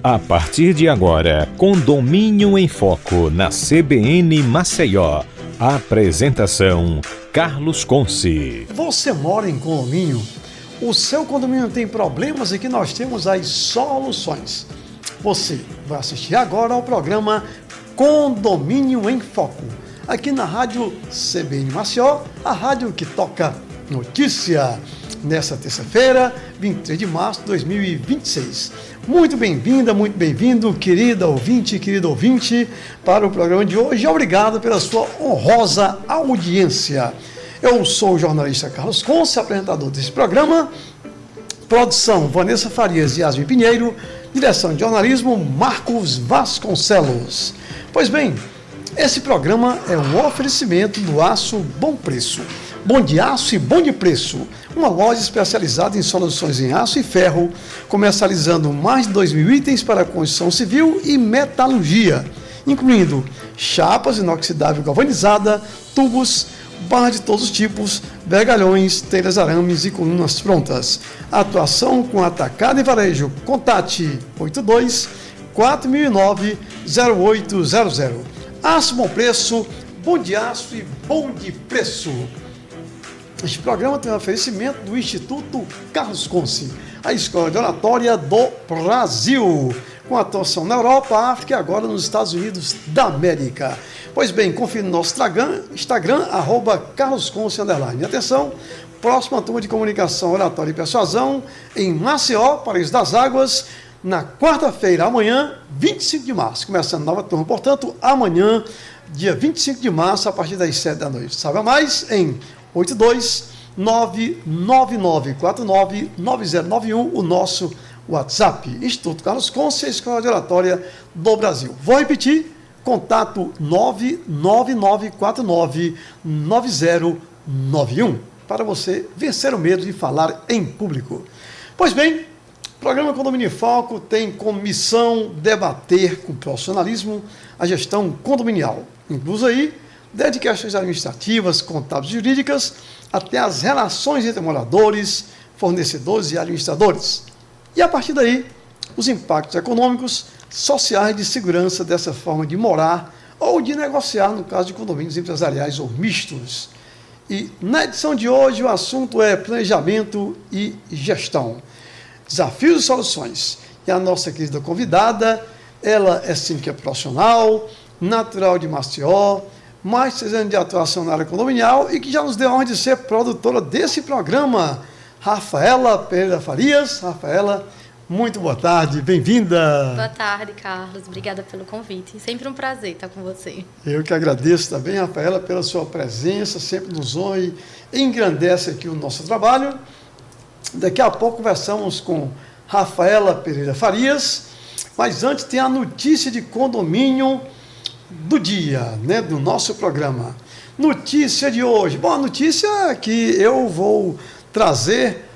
A partir de agora, Condomínio em Foco, na CBN Maceió. Apresentação, Carlos Conce. Você mora em condomínio? O seu condomínio tem problemas e aqui nós temos as soluções. Você vai assistir agora ao programa Condomínio em Foco, aqui na rádio CBN Maceió, a rádio que toca notícia. Nessa terça-feira, 23 de março de 2026. Muito bem-vinda, muito bem-vindo, querido ouvinte, para o programa de hoje. Obrigado pela sua honrosa audiência. Eu sou o jornalista Carlos Conce, apresentador desse programa. Produção, Vanessa Farias e Yasmin Pinheiro. Direção de jornalismo, Marcos Vasconcelos. Pois bem, esse programa é um oferecimento do Aço Bom Preço. Bom de Aço e Bom de Preço, uma loja especializada em soluções em aço e ferro, comercializando mais de 2.000 itens para construção civil e metalurgia, incluindo chapas inoxidável galvanizada, tubos, barras de todos os tipos, vergalhões, telhas arames e colunas prontas. Atuação com atacado e varejo. Contate 82-4009-0800. Aço Bom Preço, Bom de Aço e Bom de Preço. Este programa tem um oferecimento do Instituto Carlos Conce, a escola de oratória do Brasil, com atuação na Europa, África e agora nos Estados Unidos da América. Pois bem, confira no nosso Instagram, @carlosconce_. Atenção, próxima turma de comunicação, oratória e persuasão em Maceió, Paraíso das Águas, na quarta-feira, amanhã, 25 de março. Começando nova turma, portanto, amanhã, dia 25 de março, a partir das 7 da noite. Saiba mais em 82-99949-9091, o nosso WhatsApp. Instituto Carlos Conce, a Escola de Oratória do Brasil. Vou repetir, contato 99949-9091, para você vencer o medo de falar em público. Pois bem, o programa Condomínio em Foco tem como missão debater com profissionalismo a gestão condominial, incluso aí desde questões administrativas, contábeis e jurídicas, até as relações entre moradores, fornecedores e administradores. E a partir daí, os impactos econômicos, sociais e de segurança dessa forma de morar ou de negociar, no caso de condomínios empresariais ou mistos. E na edição de hoje, o assunto é planejamento e gestão. Desafios e soluções. E a nossa querida convidada, ela é síndica profissional, natural de Maceió, mais de 6 anos de atuação na área condominial e que já nos deu a honra de ser produtora desse programa, Rafaela Pereira Farias. Rafaela, muito boa tarde, bem-vinda. Boa tarde, Carlos, obrigada pelo convite, sempre um prazer estar com você. Eu que agradeço também, Rafaela, pela sua presença, sempre nos honra e engrandece aqui o nosso trabalho. Daqui a pouco conversamos com Rafaela Pereira Farias, mas antes tem a notícia de condomínio do dia, né, do nosso programa. Notícia de hoje. Bom, a notícia que eu vou trazer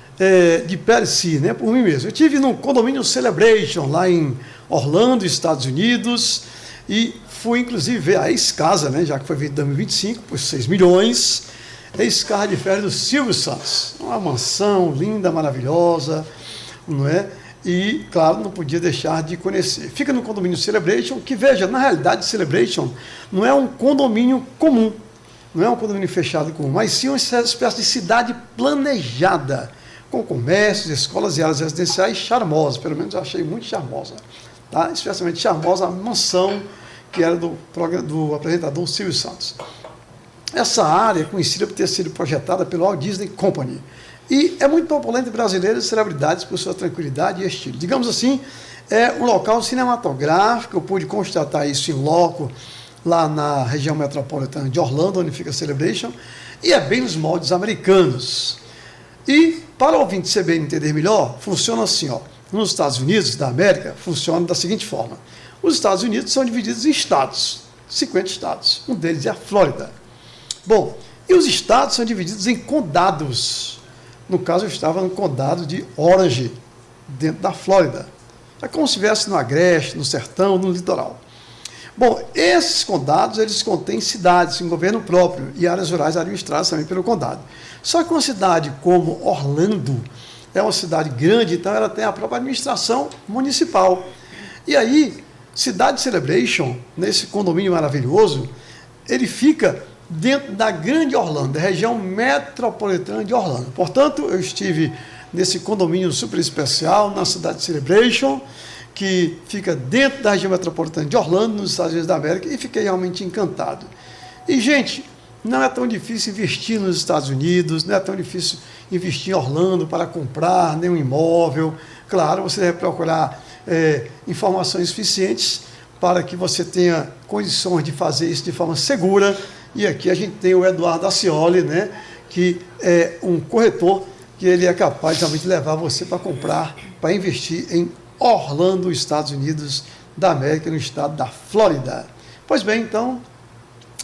de Percy, né, por mim mesmo. Eu estive no Condomínio Celebration, lá em Orlando, Estados Unidos, e fui, inclusive, ver a ex-casa, né, já que foi vendida em 2025, por 6 milhões, ex-casa de férias do Silvio Santos. Uma mansão linda, maravilhosa, não é? E, claro, não podia deixar de conhecer. Fica no condomínio Celebration, que, veja, na realidade, Celebration não é um condomínio comum, não é um condomínio fechado comum, mas sim uma espécie de cidade planejada, com comércios, escolas e áreas residenciais charmosas, pelo menos eu achei muito charmosa, tá? Especialmente charmosa a mansão que era do apresentador Silvio Santos. Essa área é conhecida por ter sido projetada pelo Walt Disney Company, e é muito popular entre brasileiros e celebridades por sua tranquilidade e estilo. Digamos assim, é um local cinematográfico, eu pude constatar isso em loco, lá na região metropolitana de Orlando, onde fica a Celebration, e é bem nos moldes americanos. E, para o ouvinte CBN entender melhor, funciona assim, ó. Nos Estados Unidos da América, funciona da seguinte forma. Os Estados Unidos são divididos em estados, 50 estados, um deles é a Flórida. Bom, e os estados são divididos em condados. No caso, eu estava no condado de Orange, dentro da Flórida. É como se estivesse no Agreste, no Sertão, no litoral. Bom, esses condados, eles contêm cidades em governo próprio e áreas rurais administradas também pelo condado. Só que uma cidade como Orlando é uma cidade grande, então ela tem a própria administração municipal. E aí, Cidade Celebration, nesse condomínio maravilhoso, ele fica dentro da Grande Orlando, da região metropolitana de Orlando. Portanto, eu estive nesse condomínio super especial, na Cidade Celebration, que fica dentro da região metropolitana de Orlando, nos Estados Unidos da América, e fiquei realmente encantado. E, gente, não é tão difícil investir nos Estados Unidos, não é tão difícil investir em Orlando para comprar nenhum imóvel. Claro, você deve procurar informações suficientes para que você tenha condições de fazer isso de forma segura. E aqui a gente tem o Eduardo Acioli, né, que é um corretor que ele é capaz de realmente levar você para comprar, para investir em Orlando, Estados Unidos da América, no estado da Flórida. Pois bem, então,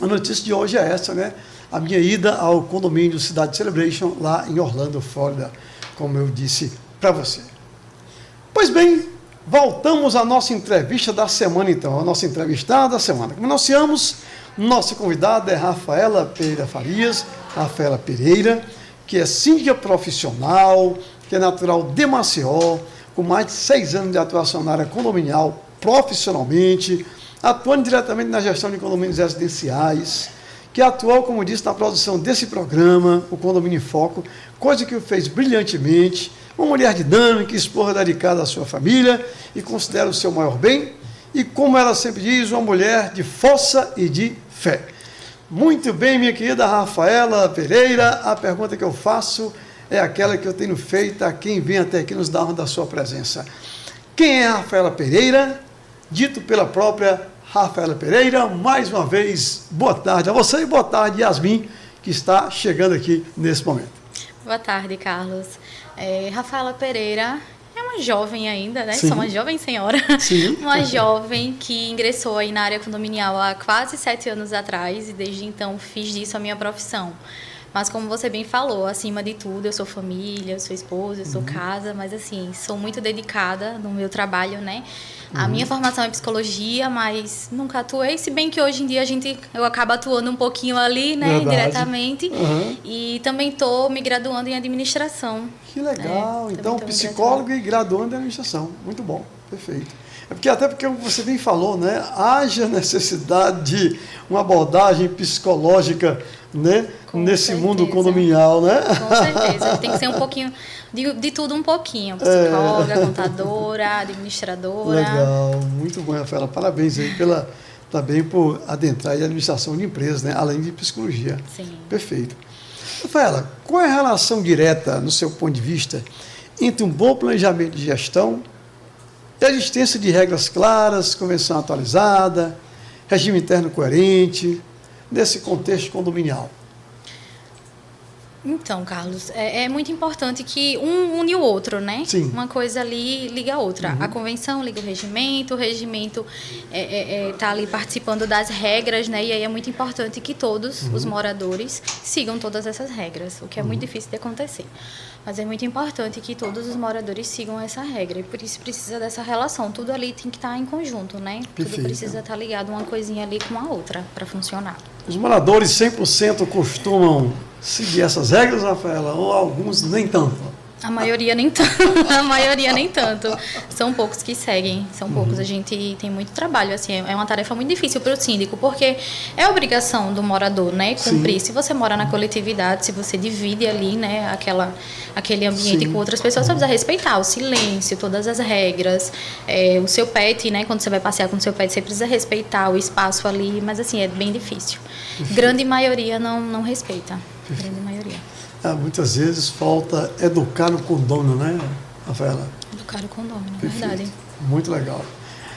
a notícia de hoje é essa, né? A minha ida ao condomínio Cidade Celebration, lá em Orlando, Flórida, como eu disse para você. Pois bem, voltamos à nossa entrevista da semana, então, a nossa entrevistada da semana. Como anunciamos, nossa convidada é Rafaela Pereira Farias, Rafaela Pereira, que é síndica profissional, que é natural de Maceió, com mais de 6 anos de atuação na área condominial profissionalmente, atuando diretamente na gestão de condomínios residenciais, que atuou, como disse, na produção desse programa, o Condomínio em Foco, coisa que o fez brilhantemente, uma mulher dinâmica, esposa dedicada à sua família e considera o seu maior bem, e como ela sempre diz, uma mulher de força e de fé. Muito bem, minha querida Rafaela Pereira, a pergunta que eu faço é aquela que eu tenho feito a quem vem até aqui nos dar honra da sua presença. Quem é a Rafaela Pereira? Dito pela própria Rafaela Pereira, mais uma vez, boa tarde a você e boa tarde, Yasmin, que está chegando aqui nesse momento. Boa tarde, Carlos. Rafaela Pereira é uma jovem ainda, né? Sim. Sou uma jovem senhora. Sim. Uma jovem que ingressou aí na área condominial há quase 7 anos atrás e desde então fiz disso a minha profissão. Mas como você bem falou, acima de tudo, eu sou família, eu sou esposa, eu sou casa, mas assim, sou muito dedicada no meu trabalho, né? A minha formação é psicologia, mas nunca atuei, se bem que hoje em dia eu acabo atuando um pouquinho ali, né, diretamente. E também estou me graduando em administração. Que legal, então psicólogo e graduando em administração, muito bom, perfeito. Até porque você bem falou, né, haja necessidade de uma abordagem psicológica, né, nesse mundo condominial, né? Com certeza, tem que ser um pouquinho, de tudo um pouquinho, psicóloga, contadora, administradora. Legal, muito bom, Rafaela, parabéns aí também por adentrar em administração de empresas, né, além de psicologia. Sim. Perfeito. Rafaela, qual é a relação direta, no seu ponto de vista, entre um bom planejamento de gestão e a existência de regras claras, convenção atualizada, regime interno coerente, nesse contexto condominial? Então, Carlos, é muito importante que um une o outro, né? Sim. Uma coisa ali liga a outra. A convenção liga o regimento está ali participando das regras, né? E aí é muito importante que todos os moradores sigam todas essas regras, o que é muito difícil de acontecer. Mas é muito importante que todos os moradores sigam essa regra e por isso precisa dessa relação. Tudo ali tem que estar em conjunto, né? Perfeito. Tudo precisa estar ligado uma coisinha ali com a outra para funcionar. Os moradores 100% costumam seguir essas regras, Rafaela, ou alguns nem tanto? A maioria nem tanto. A maioria nem tanto. São poucos que seguem, são poucos. A gente tem muito trabalho, assim, é uma tarefa muito difícil para o síndico, porque é obrigação do morador, né, cumprir. Sim. Se você mora na coletividade, se você divide ali, né, aquele ambiente com outras pessoas, você precisa respeitar o silêncio, todas as regras, o seu pet, né, quando você vai passear com o seu pet, você precisa respeitar o espaço ali, mas assim, é bem difícil. Grande maioria não respeita. Grande maioria. Muitas vezes falta educar o condômino, né, Rafaela? Educar o condômino, é Perfeito. verdade. Muito legal.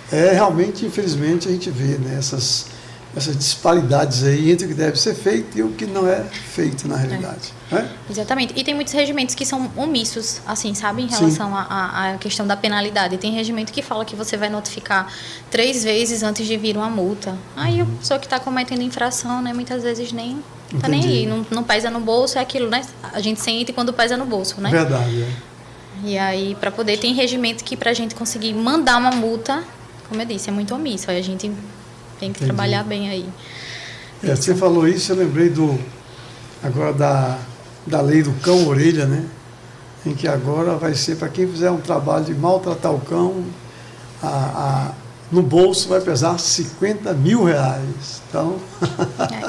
Realmente, infelizmente, a gente vê, né, essas disparidades aí entre o que deve ser feito e o que não é feito na realidade. Né? Exatamente. E tem muitos regimentos que são omissos, assim, sabe, em relação à questão da penalidade. Tem regimento que fala que você vai notificar 3 vezes antes de vir uma multa. Aí a pessoa que está cometendo infração, né, muitas vezes nem tá nem aí, não pesa no bolso, é aquilo, né? A gente sente quando pesa no bolso, né? Verdade, E aí, para poder, tem regimento que pra gente conseguir mandar uma multa, como eu disse, é muito omisso. Aí a gente tem que trabalhar bem aí. Você falou isso, eu lembrei agora da lei do cão-orelha, né? Em que agora vai ser para quem fizer um trabalho de maltratar o cão, no bolso vai pesar 50 mil reais. Então...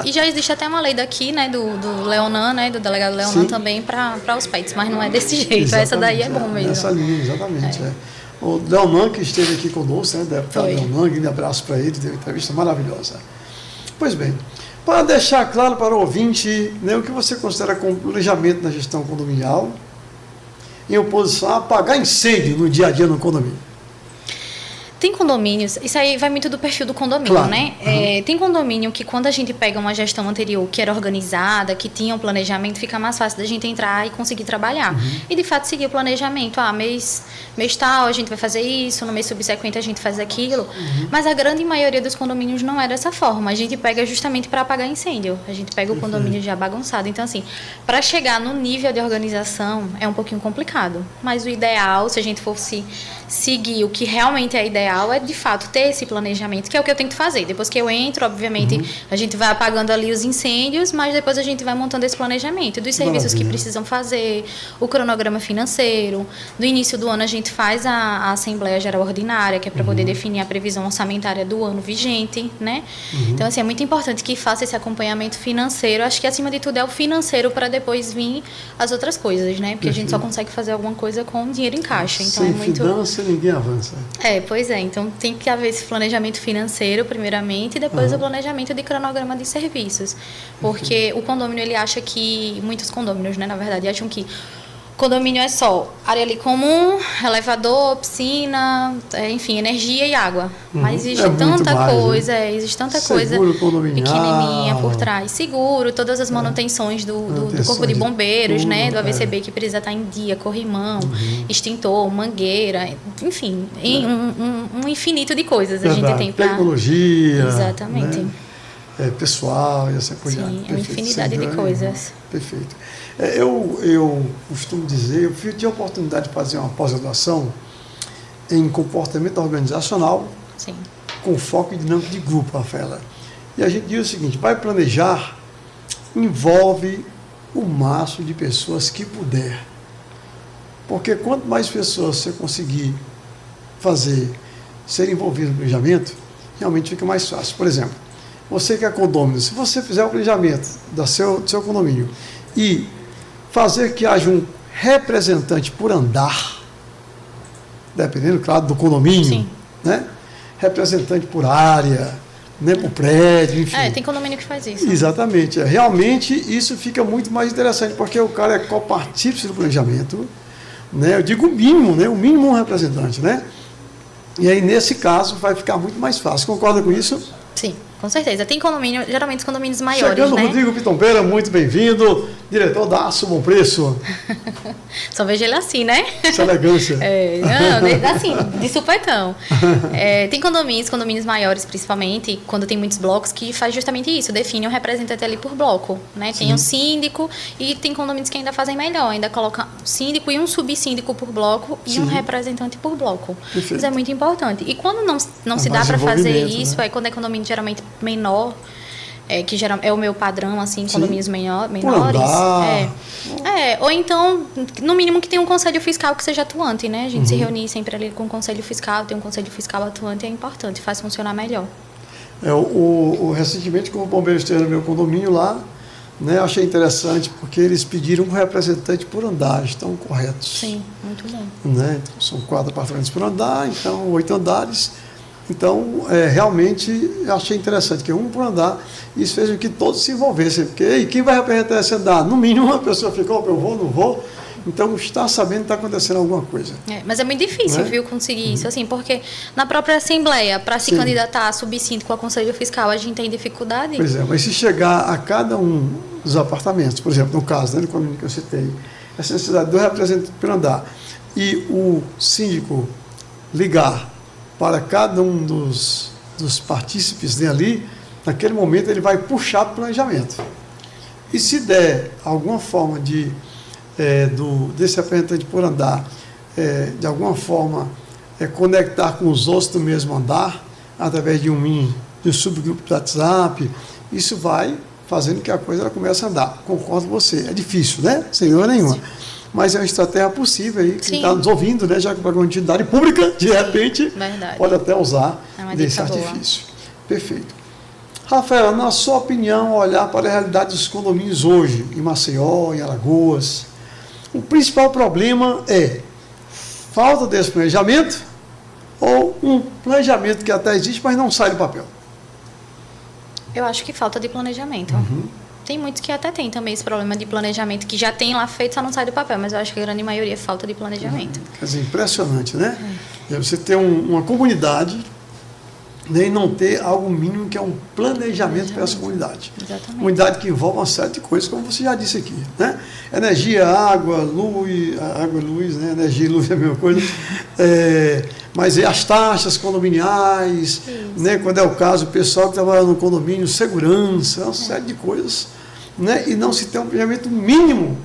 E já existe até uma lei daqui, né, do Leonan, né, do delegado Leonan, sim, também para os pets, mas não é desse jeito. Exatamente, essa daí é bom mesmo. Essa linha, exatamente. O Leonan, que esteve aqui conosco, né, deputado Leonan, um abraço para ele, teve uma entrevista maravilhosa. Pois bem, para deixar claro para o ouvinte, né, o que você considera como planejamento na gestão condominial em oposição a apagar incêndio no dia a dia no condomínio. Tem condomínios, isso aí vai muito do perfil do condomínio, claro, né? Uhum. Tem condomínio que quando a gente pega uma gestão anterior que era organizada, que tinha um planejamento, fica mais fácil da gente entrar e conseguir trabalhar. Uhum. E de fato seguir o planejamento. Mês tal a gente vai fazer isso, no mês subsequente a gente faz aquilo. Uhum. Mas a grande maioria dos condomínios não é dessa forma. A gente pega justamente para apagar incêndio. A gente pega o condomínio já bagunçado. Então, assim, para chegar no nível de organização é um pouquinho complicado. Mas o ideal, se a gente fosse seguir o que realmente é ideal, é de fato ter esse planejamento, que é o que eu tento fazer. Depois que eu entro, obviamente, a gente vai apagando ali os incêndios, mas depois a gente vai montando esse planejamento dos serviços que precisam fazer, o cronograma financeiro. No início do ano a gente faz a Assembleia Geral Ordinária, que é para poder definir a previsão orçamentária do ano vigente, né? Então, assim, é muito importante que faça esse acompanhamento financeiro. Acho que, acima de tudo, é o financeiro para depois vir as outras coisas, né? Porque a gente só consegue fazer alguma coisa com dinheiro em caixa. Então, sem finança, ninguém avança. Pois é. Então, tem que haver esse planejamento financeiro, primeiramente, e depois o planejamento de cronograma de serviços. Porque o condomínio, ele acha que... Muitos condôminos, né, na verdade, acham que condomínio é só área ali comum, elevador, piscina, enfim, energia e água. Mas existe tanta coisa, né? Existe tanta coisa pequenininha por trás. Seguro, todas as manutenções do corpo de bombeiros, tudo, né? Do AVCB que precisa estar em dia, corrimão, extintor, mangueira, enfim, um infinito de coisas a gente tem para... Tecnologia. Exatamente. Né? Pessoal e assim por diante. Sim, é uma infinidade de coisas. Perfeito. Eu costumo dizer, eu tive a oportunidade de fazer uma pós-graduação em comportamento organizacional, sim, com foco em dinâmica de grupo, Rafaela. E a gente diz o seguinte, vai planejar, envolve o máximo de pessoas que puder. Porque quanto mais pessoas você conseguir ser envolvido no planejamento, realmente fica mais fácil. Por exemplo, você que é condômino, se você fizer o planejamento do seu condomínio e fazer que haja um representante por andar, dependendo, claro, do condomínio, sim, né? Representante por área, né? Por prédio, enfim. Tem condomínio que faz isso. Exatamente. Realmente isso fica muito mais interessante, porque o cara é copartícipe do planejamento, né? Eu digo o mínimo, né? O mínimo um representante, né? E aí, nesse caso, vai ficar muito mais fácil. Concorda com isso? Sim, com certeza. Tem condomínio, geralmente os condomínios maiores, chegando, né? Rodrigo Pitombeira, muito bem-vindo, diretor da Aço Bom Preço. Só vejo ele assim, né? Essa elegância. Não, assim, de supetão. Tem condomínios maiores, principalmente, quando tem muitos blocos, que faz justamente isso, define um representante ali por bloco, né? Tem um síndico e tem condomínios que ainda fazem melhor, ainda colocam um síndico e um subsíndico por bloco e um representante por bloco. Perfeito. Isso é muito importante. E quando não se dá para fazer isso, né? Quando é condomínio geralmente menor, que é o meu padrão, assim, condomínios menores. Ou então, no mínimo, que tenha um conselho fiscal que seja atuante, né? A gente se reunir sempre ali com o conselho fiscal, ter um conselho fiscal atuante é importante, faz funcionar melhor. Recentemente, como o bombeiro esteve no meu condomínio lá, né, achei interessante, porque eles pediram um representante por andar, estão corretos. Sim, muito bom. Né? Então, são 4 apartamentos por andar, então 8 andares. Então, realmente, eu achei interessante, que um por andar, isso fez com que todos se envolvessem, porque quem vai representar esse andar? No mínimo, uma pessoa ficou, eu vou, não vou, então está sabendo que está acontecendo alguma coisa. Mas é muito difícil, viu, conseguir isso, assim, porque na própria Assembleia, para se candidatar a subsíndico a Conselho Fiscal, a gente tem dificuldade. Pois mas se chegar a cada um dos apartamentos, por exemplo, no caso, né, do condomínio que eu citei, essa necessidade do representante por andar, e o síndico ligar para cada um dos partícipes ali, naquele momento ele vai puxar para o planejamento. E se der alguma forma desse representante por andar, de alguma forma, conectar com os outros do mesmo andar, através de um subgrupo do WhatsApp, isso vai fazendo que a coisa comece a andar. Concordo com você. É difícil, né? Sem dúvida nenhuma. mas é uma estratégia possível aí, quem Sim. está nos ouvindo, né, já que para uma entidade pública, de repente, Verdade. pode até usar É uma desse dica boa. artifício. Perfeito. Rafael, na sua opinião, olhar para a realidade dos condomínios hoje, em Maceió, em Alagoas, o principal problema é falta desse planejamento ou um planejamento que até existe, mas não sai do papel? Eu acho que falta de planejamento. Tem muitos que até tem também esse problema de planejamento, que já tem lá feito, só não sai do papel, mas eu acho que a grande maioria é falta de planejamento. Quer dizer, impressionante, né? É você ter uma comunidade, né, e não ter algo mínimo que é um planejamento para essa comunidade. Exatamente. Comunidade que envolve uma série de coisas, como você já disse aqui, né? Energia, água, luz, né? Energia e luz é a mesma coisa. Mas as taxas condominiais, né? Quando é o caso, o pessoal que trabalha no condomínio, segurança, uma série de coisas, né? E não se tem um planejamento mínimo,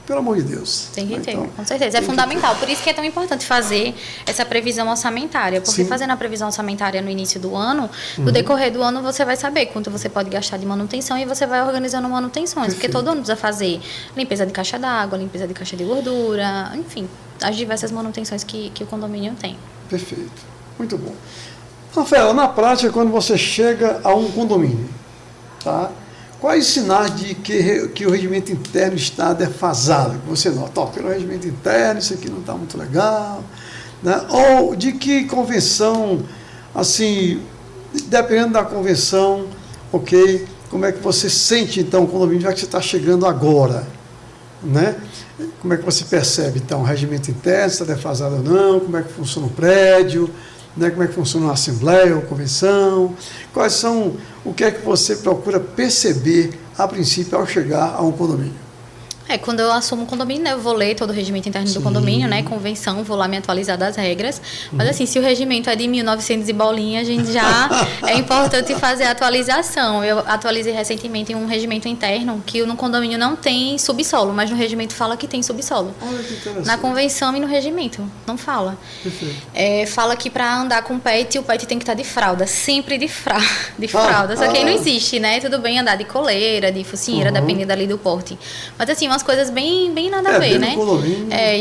pelo amor de Deus. Tem que ter, Então, com certeza. É fundamental. Por isso que é tão importante fazer essa previsão orçamentária. Porque Sim. fazendo a previsão orçamentária no início do ano, no decorrer do ano você vai saber quanto você pode gastar de manutenção e você vai organizando manutenções. Porque todo ano precisa fazer limpeza de caixa d'água, limpeza de caixa de gordura, enfim, as diversas manutenções que o condomínio tem. Perfeito. Muito bom. Rafael, na prática, quando você chega a um condomínio, tá? Quais sinais de que o regimento interno está defasado? Que você nota, pelo regimento interno, isso aqui não está muito legal, né? Ou de que convenção, assim, dependendo da convenção, ok, como é que você sente, então, o condomínio, já que você está chegando agora, né? Como é que você percebe, então, o regimento interno, se está defasado ou não, como é que funciona o prédio, né? Como é que funciona a assembleia ou convenção, quais são, o que é que você procura perceber, a princípio, ao chegar a um condomínio? Quando eu assumo o condomínio, né, eu vou ler todo o regimento interno do condomínio, né, convenção, vou lá me atualizar das regras. Mas assim, se o regimento é de 1900 e bolinha, a gente já é importante fazer a atualização. Eu atualizei recentemente um regimento interno que no condomínio não tem subsolo, mas no regimento fala que tem subsolo. Olha que interessante. Na convenção e no regimento, não fala. Perfeito. Fala que para andar com pet, o pet tem que estar de fralda, sempre de fralda. Só que aí não existe, né? Tudo bem andar de coleira, de focinheira, dependendo ali do porte. Mas assim, umas coisas bem nada a ver, né?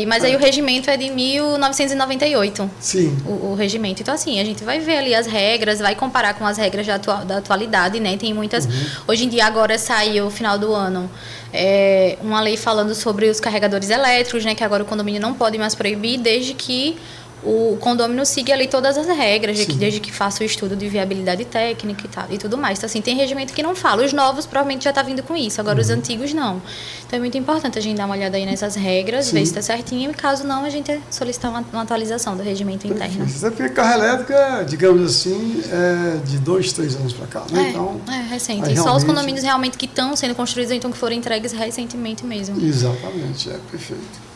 Mas aí o regimento é de 1998. Sim. O regimento. Então, assim, a gente vai ver ali as regras, vai comparar com as regras da atualidade, né? Tem muitas. Hoje em dia, agora saiu, no final do ano, uma lei falando sobre os carregadores elétricos, né? Que agora o condomínio não pode mais proibir, desde que o condomínio siga ali todas as regras, desde que faça o estudo de viabilidade técnica e tudo mais. Então, assim, tem regimento que não fala. Os novos provavelmente já está vindo com isso, agora os antigos não. Então, é muito importante a gente dar uma olhada aí nessas regras, ver se está certinho, e caso não, a gente solicitar uma atualização do regimento interno. Até porque carro elétrica, digamos assim, é de 2, 3 anos para cá, né? Então, recente. E só os condomínios realmente que estão sendo construídos, então que foram entregues recentemente mesmo. Exatamente, perfeito.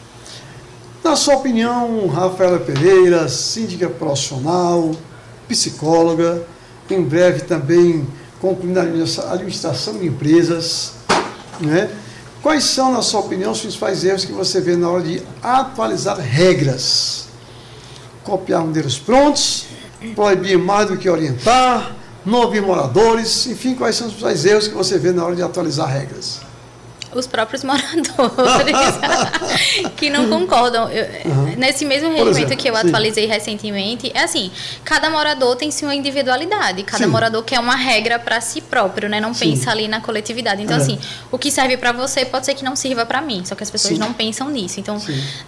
Na sua opinião, Rafaela Pereira, síndica profissional, psicóloga, em breve também concluindo a administração de empresas, né? Quais são, na sua opinião, os principais erros que você vê na hora de atualizar regras? Copiar modelos prontos, proibir mais do que orientar, não ouvir moradores, enfim, quais são os principais erros que você vê na hora de atualizar regras? Os próprios moradores que não concordam. Nesse mesmo regimento que eu atualizei recentemente, é assim, cada morador tem sua individualidade, cada morador quer uma regra para si próprio, né? Não pensa ali na coletividade. Então, assim, o que serve para você pode ser que não sirva para mim, só que as pessoas não pensam nisso. Então,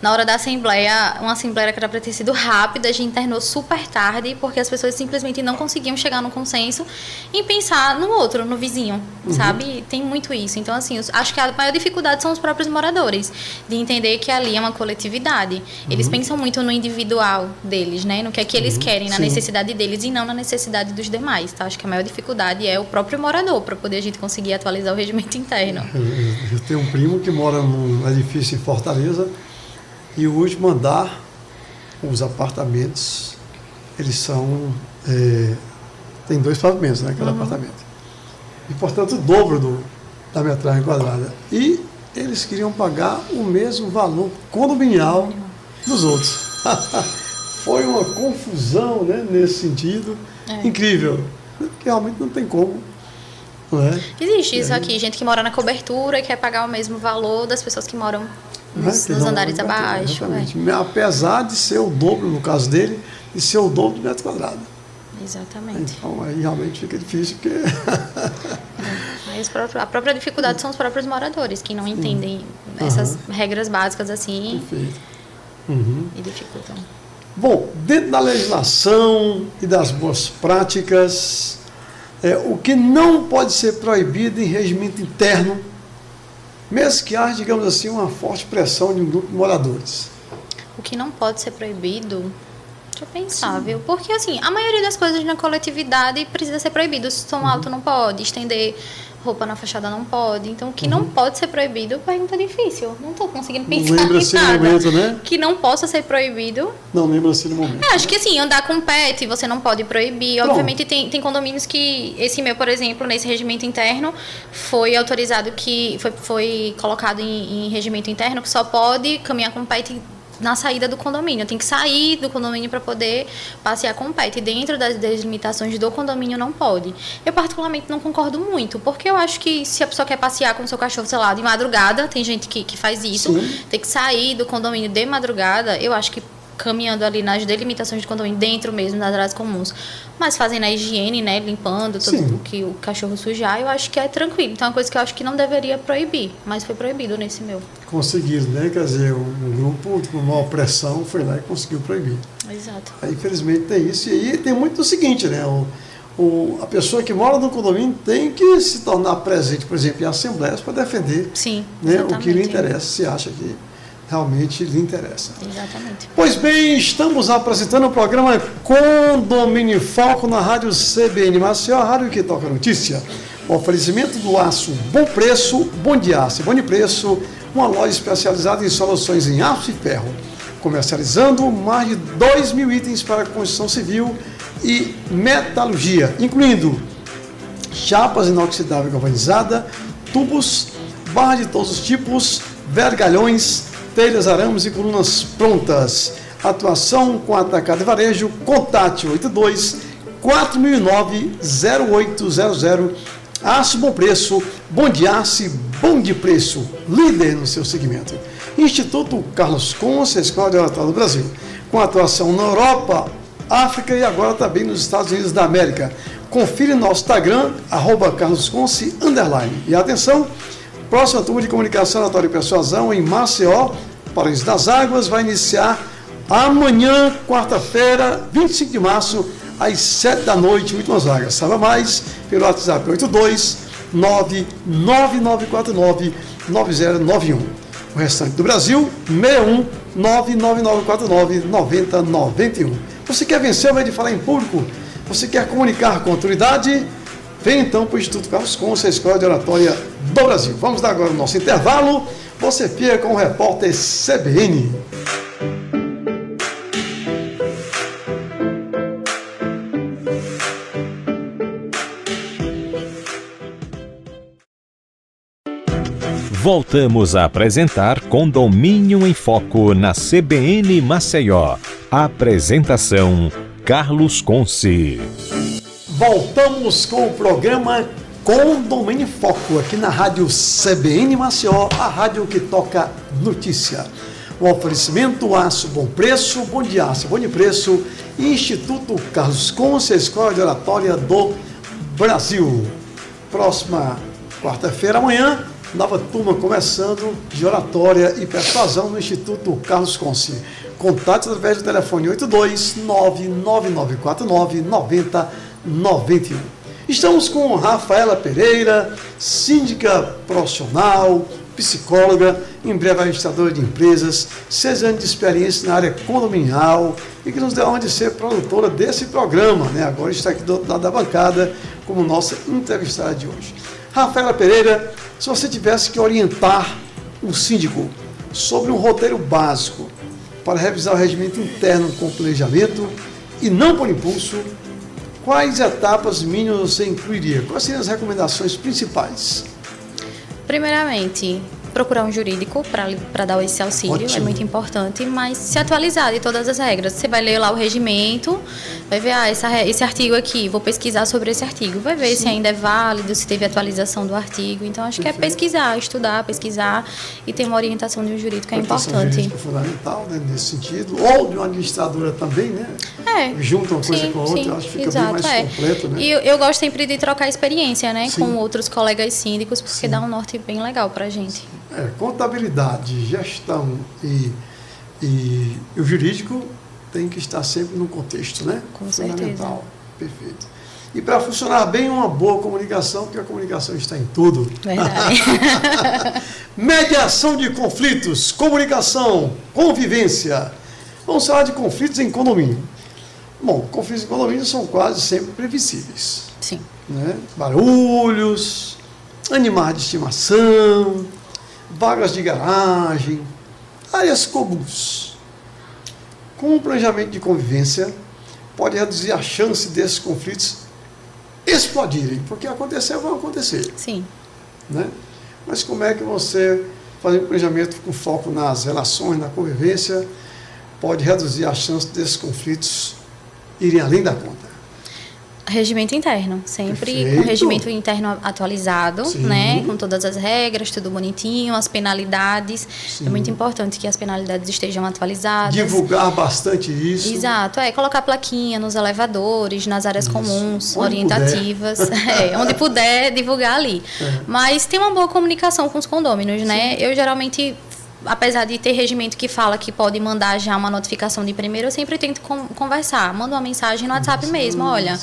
na hora da assembleia, uma assembleia que era para ter sido rápida, a gente internou super tarde, porque as pessoas simplesmente não conseguiam chegar no consenso em pensar no outro, no vizinho, sabe? Tem muito isso. Então, assim, acho que a maior dificuldade são os próprios moradores, de entender que ali é uma coletividade. Eles pensam muito no individual deles, né? No que é que eles querem, na necessidade deles e não na necessidade dos demais, tá? Acho que a maior dificuldade é o próprio morador, para poder a gente conseguir atualizar o regimento interno. Eu tenho um primo que mora num edifício em Fortaleza e o último andar, os apartamentos, eles são... tem 2 pavimentos, né? Cada apartamento. E, portanto, o dobro da metragem quadrada. E eles queriam pagar o mesmo valor condominial dos outros. Foi uma confusão, né, nesse sentido. Incrível. Porque realmente não tem como. Não é? Existe isso aqui, gente que mora na cobertura e quer pagar o mesmo valor das pessoas que moram nos andares abaixo. Apesar de ser o dobro, no caso dele, de ser o dobro do metro quadrado. Exatamente. Então aí realmente fica difícil, porque... A própria dificuldade são os próprios moradores, que não entendem essas regras básicas assim. Perfeito. E dificultam. Bom, dentro da legislação e das boas práticas, o que não pode ser proibido em regimento interno, mesmo que haja, digamos assim, uma forte pressão de um grupo de moradores? O que não pode ser proibido... Deixa eu pensar, viu? Porque, assim, a maioria das coisas na coletividade precisa ser proibido. Som alto não pode, estender roupa na fachada não pode. Então, o que não pode ser proibido, pergunta difícil. Não estou conseguindo pensar lembra assim no momento, né? Que não possa ser proibido. Não lembro assim no momento. Acho que, assim, andar com pet você não pode proibir. Pronto. Obviamente, tem condomínios que... Esse meu, por exemplo, nesse regimento interno, foi autorizado que... Foi colocado em regimento interno que só pode caminhar com pet na saída do condomínio. Tem que sair do condomínio para poder passear com o pet. E dentro das limitações do condomínio não pode. Eu particularmente não concordo muito, porque eu acho que se a pessoa quer passear com o seu cachorro, sei lá, de madrugada, tem gente que faz isso, tem que sair do condomínio de madrugada, eu acho que caminhando ali nas delimitações de condomínio, dentro mesmo das áreas comuns, mas fazendo a higiene, né, limpando tudo que o cachorro sujar, eu acho que é tranquilo. Então é uma coisa que eu acho que não deveria proibir, mas foi proibido nesse meu. Conseguiram, né? Quer dizer, um grupo com maior pressão foi lá e conseguiu proibir. Exato. Aí, infelizmente tem isso. E aí tem muito o seguinte, né? A pessoa que mora no condomínio tem que se tornar presente, por exemplo, em assembleias para defender o que lhe interessa, se acha que realmente lhe interessa. Exatamente. Pois bem, estamos apresentando o programa Condomínio em Foco na Rádio CBN Maceió, a rádio que toca notícia. O oferecimento do aço Bom Preço, Bom de Aço, Bom de Preço, uma loja especializada em soluções em aço e ferro, comercializando mais de 2.000 itens para construção civil e metalurgia, incluindo chapas inoxidável galvanizada, tubos, barra de todos os tipos, vergalhões, telhas, arames e colunas prontas. Atuação com atacado e varejo. Contate 82-4009-0800. Aço Bom Preço, Bom de Aço e Bom de Preço, líder no seu segmento. Instituto Carlos Conce, Escola de Oratória do Brasil, com atuação na Europa, África e agora também nos Estados Unidos da América. Confira nosso Instagram, @carlosconce_. E atenção, próxima turma de comunicação oratória e persuasão em Maceió, Paraíso das Águas, vai iniciar amanhã, quarta-feira, 25 de março, às 7 da noite, últimas vagas. Saiba mais pelo WhatsApp 829-9949-9091. O restante do Brasil, 61-99949-9091. Você quer vencer o medo de falar em público? Você quer comunicar com autoridade? Vem então para o Instituto Carlos Conce, a Escola de Oratória do Brasil. Vamos dar agora o nosso intervalo. Você fica com o repórter CBN. Voltamos a apresentar Condomínio em Foco na CBN Maceió. Apresentação Carlos Conce. Voltamos com o programa Condomínio em Foco, aqui na rádio CBN Maceió, a rádio que toca notícia. O oferecimento Aço Bom Preço, Bom de Aço, Bom de Preço, Instituto Carlos Conce, a Escola de Oratória do Brasil. Próxima quarta-feira, amanhã, nova turma começando de oratória e persuasão no Instituto Carlos Conce. Contate através do telefone 82-99949-9091. Estamos com Rafaela Pereira, síndica profissional, psicóloga, em breve administradora de empresas, 6 anos de experiência na área condominial e que nos deu a honra de ser produtora desse programa, né? Agora está aqui do lado da bancada como nossa entrevistada de hoje. Rafaela Pereira, se você tivesse que orientar o síndico sobre um roteiro básico para revisar o regimento interno com planejamento e não por impulso, quais etapas mínimas você incluiria? Quais seriam as recomendações principais? Primeiramente, procurar um jurídico para dar esse auxílio, Ótimo. é muito importante, mas se atualizar de todas as regras. Você vai ler lá o regimento, vai ver, esse artigo aqui, vou pesquisar sobre esse artigo, vai ver se ainda é válido, se teve atualização do artigo. Então, acho que é pesquisar, estudar, pesquisar e ter uma orientação de um jurídico é importante. É fundamental, né, nesse sentido, ou de uma administradora também, né? Junta uma coisa com a outra, eu acho que fica bem mais completo, né? E eu gosto sempre de trocar experiência, né, com outros colegas síndicos, porque dá um norte bem legal para a gente. Contabilidade, gestão e o jurídico tem que estar sempre no contexto, né? Com fundamental. Certeza. Perfeito. E para funcionar bem, uma boa comunicação, porque a comunicação está em tudo. Verdade. Mediação de conflitos, comunicação, convivência. Vamos falar de conflitos em condomínio. Bom, conflitos em condomínio são quase sempre previsíveis. Sim. Né? Barulhos, animais de estimação, vagas de garagem, áreas comuns. Com o planejamento de convivência, pode reduzir a chance desses conflitos explodirem, porque acontecer vão acontecer. Sim. Né? Mas como é que você, fazendo um planejamento com foco nas relações, na convivência, pode reduzir a chance desses conflitos irem além da conta? Regimento interno, sempre Perfeito. com regimento interno atualizado, Sim. né, com todas as regras, tudo bonitinho, as penalidades. Sim. É muito importante que as penalidades estejam atualizadas. Divulgar bastante isso. Exato, colocar plaquinha nos elevadores, nas áreas comuns, Onde orientativas, onde puder divulgar ali. Mas tem uma boa comunicação com os condôminos, né? Eu geralmente, apesar de ter regimento que fala que pode mandar já uma notificação de primeiro, eu sempre tento conversar. Mando uma mensagem no WhatsApp mesmo, olha,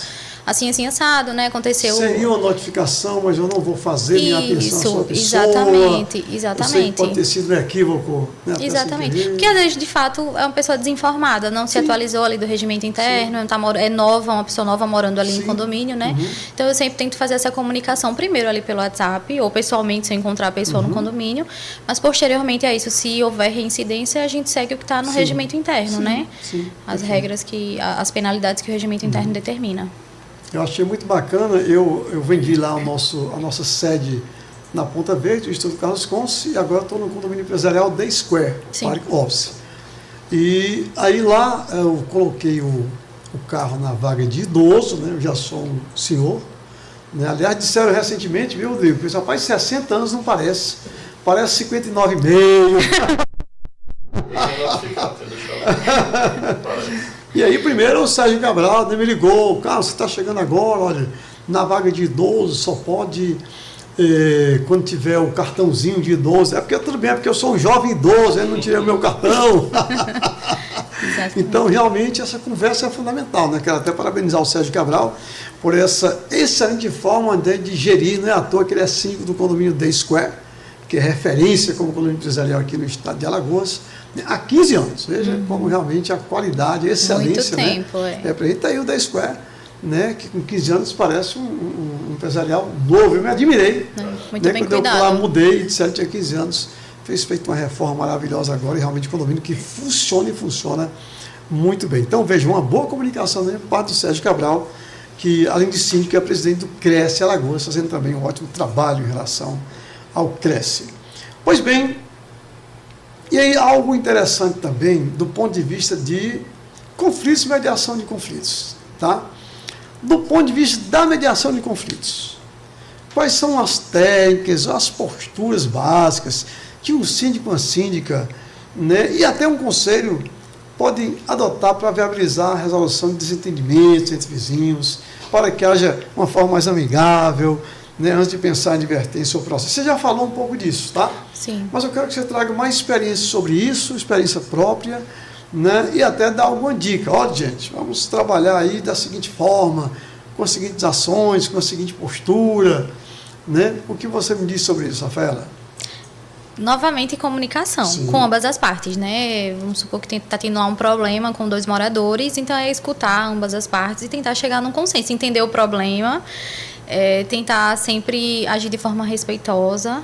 assim, assado, né? Aconteceu... Seria uma notificação, mas eu não vou fazer minha atenção à sua pessoa. Exatamente. Eu sei que pode ter sido um equívoco. Né, exatamente. Porque, às vezes, de fato, é uma pessoa desinformada, não se atualizou ali do regimento interno, é nova, uma pessoa nova morando ali em condomínio, né? Então, eu sempre tento fazer essa comunicação, primeiro ali pelo WhatsApp, ou pessoalmente, se eu encontrar a pessoa no condomínio, mas, posteriormente a isso, se houver reincidência, a gente segue o que está no regimento interno, né? As regras, as penalidades que o regimento interno determina. Eu achei muito bacana, eu vendi lá a nossa sede na Ponta Verde, o Instituto Carlos Conce, e agora estou no condomínio empresarial The Square, Park Office. E aí lá eu coloquei o carro na vaga de idoso, né? Eu já sou um senhor. Né? Aliás, disseram recentemente, viu, Rodrigo? Rapaz, 60 anos não parece, parece 59,5. E aí, primeiro, o Sérgio Cabral me ligou, cara, você está chegando agora, olha, na vaga de idoso só pode, quando tiver o cartãozinho de idoso, é porque tudo bem, é porque eu sou um jovem idoso, eu não tirei o meu cartão. Então, realmente, essa conversa é fundamental, né? Quero até parabenizar o Sérgio Cabral por essa excelente forma de gerir, não é à toa que ele é síndico do condomínio The Square, que é referência como condomínio empresarial aqui no estado de Alagoas, há 15 anos. Veja como realmente a qualidade, a excelência. Muito tempo, né? Para ele está aí o The Square, né? Que com 15 anos parece um empresarial novo. Eu me admirei. Muito né? bem Quando cuidado. eu lá mudei, disseram que tinha 15 anos, fez feito uma reforma maravilhosa agora e realmente um condomínio que funciona e funciona muito bem. Então, veja, uma boa comunicação da parte do Sérgio Cabral, que além de síndico é presidente do Cresce Alagoas, fazendo também um ótimo trabalho em relação ao Cresce. Pois bem, e aí algo interessante também do ponto de vista de conflitos e mediação de conflitos, tá? Do ponto de vista da mediação de conflitos, quais são as técnicas, as posturas básicas que um síndico, uma síndica, né, e até um conselho podem adotar para viabilizar a resolução de desentendimentos entre vizinhos, para que haja uma forma mais amigável, né, antes de pensar em advertência ou processo. Você já falou um pouco disso, tá? Sim. Mas eu quero que você traga mais experiência sobre isso, experiência própria, né, e até dar alguma dica. Olha, gente, vamos trabalhar aí da seguinte forma, com as seguintes ações, com a seguinte postura, né? O que você me diz sobre isso, Rafaela? Novamente, comunicação com ambas as partes, né? Vamos supor que está tendo lá um problema com 2 moradores, então é escutar ambas as partes e tentar chegar num consenso, entender o problema, tentar sempre agir de forma respeitosa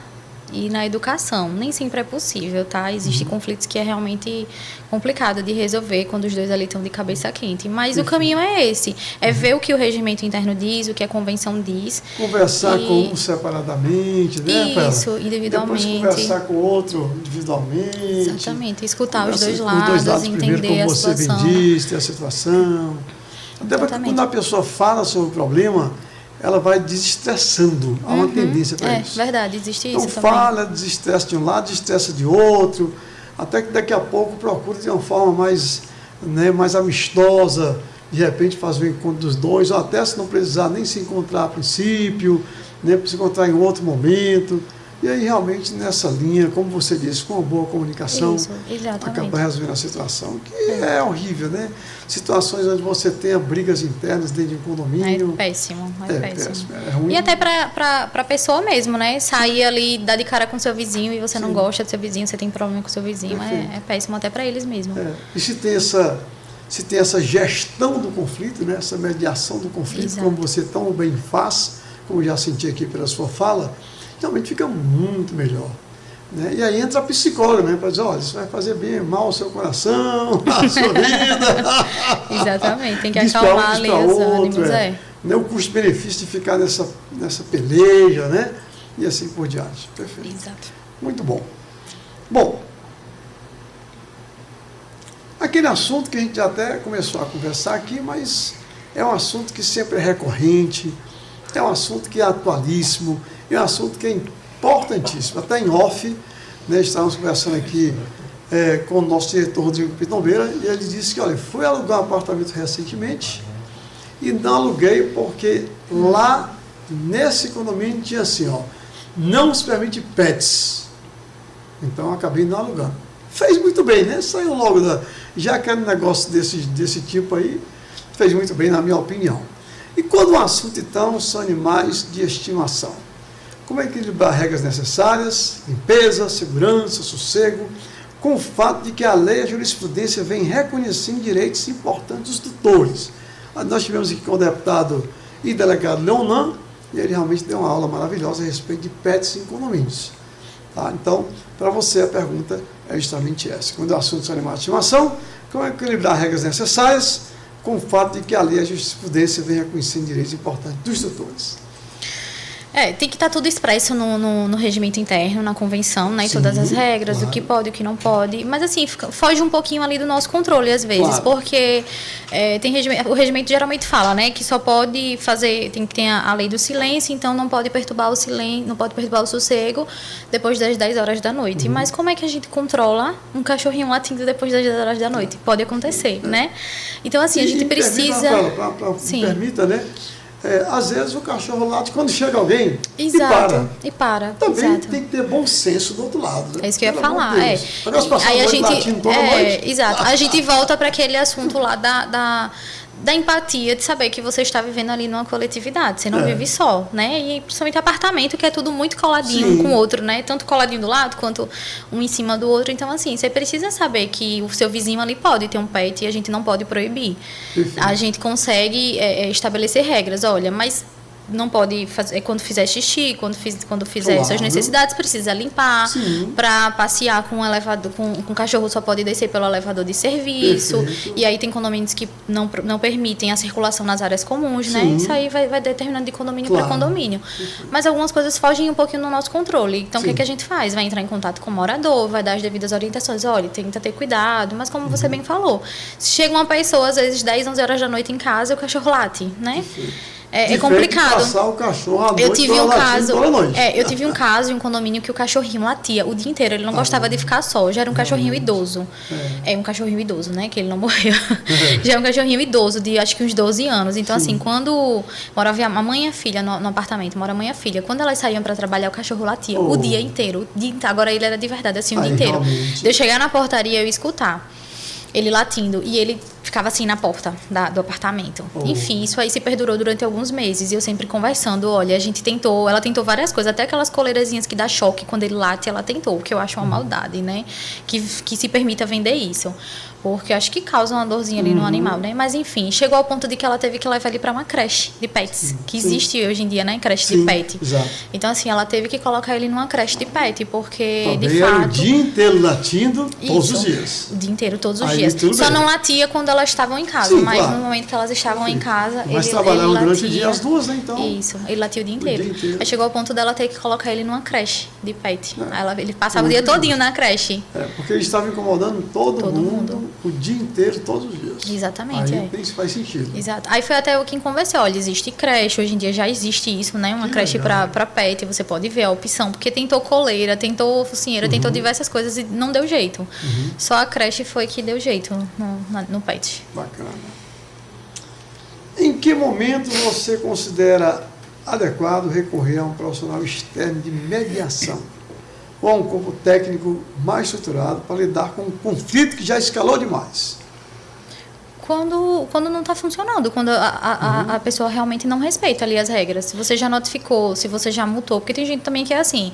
e na educação. Nem sempre é possível, tá? Existem conflitos que é realmente complicado de resolver quando os dois ali estão de cabeça quente. Mas o caminho é esse. É ver o que o regimento interno diz, o que a convenção diz. Conversar com um separadamente, né, Isso, individualmente. Depois conversar com o outro individualmente. Exatamente. Escutar os dois lados, entender primeiro, como a você situação. bem disse, a situação. Até porque quando a pessoa fala sobre o problema, ela vai desestressando. Há uma tendência para isso. É verdade, existe então, isso também. Então fala, desestressa de um lado, desestressa de outro, até que daqui a pouco procura de uma forma mais, né, mais amistosa, de repente fazer o encontro dos dois, ou até se não precisar nem se encontrar a princípio, né, se encontrar em outro momento. E aí, realmente, nessa linha, como você disse, com uma boa comunicação, acaba resolvendo a situação, que é horrível, né? Situações onde você tenha brigas internas dentro de um condomínio. É péssimo, péssimo. É ruim. E até para a pessoa mesmo, né? Sair ali, dar de cara com seu vizinho e você não gosta do seu vizinho, você tem problema com seu vizinho, é péssimo até para eles mesmos. E se tem essa gestão do conflito, né? Essa mediação do conflito, como você tão bem faz, como já senti aqui pela sua fala, realmente fica muito melhor. Né? E aí entra a psicóloga, né, para dizer, olha, isso vai fazer bem mal ao seu coração, à sua vida. Exatamente, tem que acalmar ali os ânimos. Né? O custo-benefício de ficar nessa peleja, né? E assim por diante. Perfeito. Exato. Muito bom. Bom, aquele assunto que a gente já até começou a conversar aqui, mas é um assunto que sempre é recorrente, é um assunto que é atualíssimo, é um assunto que é importantíssimo. Até em off, né, estávamos conversando aqui com o nosso diretor Rodrigo Pitombeira, e ele disse que, olha, fui alugar um apartamento recentemente e não aluguei porque lá, nesse condomínio, tinha assim, ó, não se permite pets. Então, eu acabei não alugando. Fez muito bem, né? Saiu logo já que era um negócio desse tipo aí, fez muito bem, na minha opinião. E quando o assunto, então, são animais de estimação? Como equilibrar regras necessárias, limpeza, segurança, sossego, com o fato de que a lei e a jurisprudência vem reconhecendo direitos importantes dos tutores. Nós tivemos aqui com o deputado e delegado Leonan, e ele realmente deu uma aula maravilhosa a respeito de pets em condomínios. Tá? Então, para você, a pergunta é justamente essa. Quando o assunto são animais de estimação, como equilibrar regras necessárias, com o fato de que a lei e a jurisprudência vem reconhecendo direitos importantes dos tutores. Tem que estar tudo expresso no regimento interno, na convenção, né? Sim, todas as regras, claro. O que pode, o que não pode. Mas, assim, foge um pouquinho ali do nosso controle, às vezes, claro. Porque o regimento geralmente fala, né? Que só pode fazer, tem que ter a lei do silêncio, então não pode perturbar o silêncio, não pode perturbar o sossego depois das 10 horas da noite. Mas como é que a gente controla um cachorrinho latindo depois das 10 horas da noite? Pode acontecer, né? Então, assim, a gente precisa... Permita, né? Às vezes o cachorro late quando chega alguém. Exato, e para. Também exato. Tem que ter bom senso do outro lado. Né? É isso que eu ia falar. Aí a gente, exato. A gente volta para aquele assunto lá da empatia, de saber que você está vivendo ali numa coletividade, você não vive só, né? E principalmente apartamento, que é tudo muito coladinho um com o outro, né? Tanto coladinho do lado, quanto um em cima do outro. Então, assim, você precisa saber que o seu vizinho ali pode ter um pet e a gente não pode proibir. Perfeito. A gente consegue estabelecer regras, olha, mas não pode fazer quando fizer xixi, quando fizer claro. Suas necessidades, precisa limpar. Para passear com um elevador, com cachorro só pode descer pelo elevador de serviço. Perfeito. E aí tem condomínios que não permitem a circulação nas áreas comuns, né? Isso aí vai determinando de condomínio para condomínio. Mas algumas coisas fogem um pouquinho do nosso controle. Então, o que a gente faz? Vai entrar em contato com o morador, vai dar as devidas orientações. Olha, tenta ter cuidado. Mas como você bem falou, se chega uma pessoa, às vezes 10, 11 horas da noite em casa, o cachorro late, né? É complicado. Passar o cachorro à noite, eu tive um caso em um condomínio que o cachorrinho latia o dia inteiro. Ele não gostava de ficar só. Já era um cachorrinho idoso. Um cachorrinho idoso, né? Que ele não morreu. Já é um cachorrinho idoso, de acho que uns 12 anos. Então, assim, quando morava a mãe e a filha no apartamento, mora a mãe e a filha. Quando elas saíam para trabalhar, o cachorro latia o dia inteiro. Agora ele era de verdade, assim, o dia inteiro. De eu chegar na portaria e eu escutar ele latindo. E ele ficava assim na porta do apartamento. Enfim, isso aí se perdurou durante alguns meses. E eu sempre conversando, olha, ela tentou várias coisas, até aquelas coleirazinhas que dá choque quando ele late, ela tentou, que eu acho uma maldade, né? Que se permita vender isso. Porque acho que causa uma dorzinha ali no animal, né? Mas enfim, chegou ao ponto de que ela teve que levar ele para uma creche de pets, que existe hoje em dia, né? Creche de pet. Exato. Então, assim, ela teve que colocar ele numa creche de pet, porque, Também de era fato... o dia inteiro latindo, todos os Isso, dias. o dia inteiro, todos os Aí, dias. tudo Só bem. não latia quando elas estavam em casa, Sim, mas claro. no momento que elas estavam em casa, Mas ele trabalhavam latia. durante o dia as duas, né? Então, Isso, ele latia o dia inteiro. dia inteiro. Aí chegou ao ponto dela ter que colocar ele numa creche de pet. É. Aí ele passava o dia todinho na creche. porque eles estavam incomodando todo mundo o dia inteiro, todos os dias. Exatamente, Aí isso faz sentido. Exato. Aí foi até eu quem conversou, olha, existe creche, hoje em dia já existe isso, né? Uma Que creche legal. para pet, você pode ver a opção, porque tentou coleira, tentou focinheira, tentou diversas coisas e não deu jeito. Só a creche foi que deu jeito no pet. Bacana. Em que momento você considera adequado recorrer a um profissional externo de mediação ou a um corpo técnico mais estruturado para lidar com um conflito que já escalou demais? Quando não está funcionando, quando a pessoa realmente não respeita ali as regras. Se você já notificou, se você já multou, porque tem gente também que é assim,